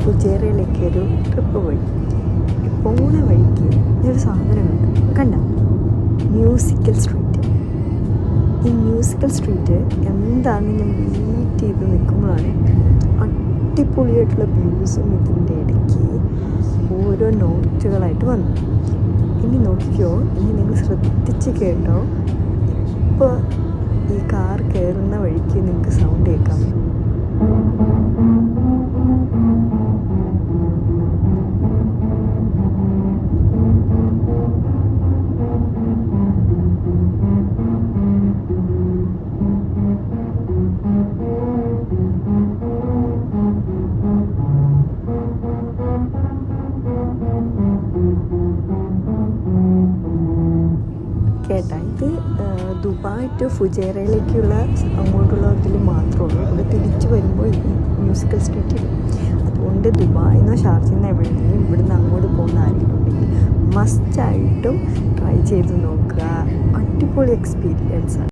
ഫുജേറയിലേക്ക് ഒരു ട്രിപ്പ് പോയി. പോണ വഴിക്ക് ഒരു സാധനം കണ്ട മ്യൂസിക്കൽ സ്ട്രീറ്റ്. ഈ മ്യൂസിക്കൽ സ്ട്രീറ്റ് എന്താണെന്ന് ഞാൻ വെയിറ്റ് ചെയ്ത് നിൽക്കുമ്പോഴാണ് അടിപൊളിയായിട്ടുള്ള വ്യൂസും ഇതിൻ്റെ ഇടയ്ക്ക് ഓരോ നോട്ടുകളായിട്ട് വന്നു. ഇനി നോക്കിക്കോ, ഇനി നിങ്ങൾ ശ്രദ്ധിച്ച് കേട്ടോ. ഇപ്പോൾ ഈ കാർ കയറുന്ന വഴിക്ക് നിങ്ങൾക്ക് സൗണ്ട് കേൾക്കാം. കേട്ടാ, ഇത് ദുബായ് ടു ഫുജേറയിലേക്കുള്ള അങ്ങോട്ടുള്ള ഇതിൽ മാത്രമേ ഉള്ളൂ. ഇവിടെ തിരിച്ചു വരുമ്പോൾ ഈ മ്യൂസിക്കൽ സ്ട്രീറ്റിൽ. അതുകൊണ്ട് ദുബായിന്നോ ഷാർജയിൽ എവിടെയെങ്കിലും ഇവിടുന്ന് അങ്ങോട്ട് പോകുന്ന ആരെങ്കിലും ഉണ്ടെങ്കിൽ മസ്റ്റായിട്ടും ട്രൈ ചെയ്ത് നോക്കുക. അടിപൊളി എക്സ്പീരിയൻസാണ്.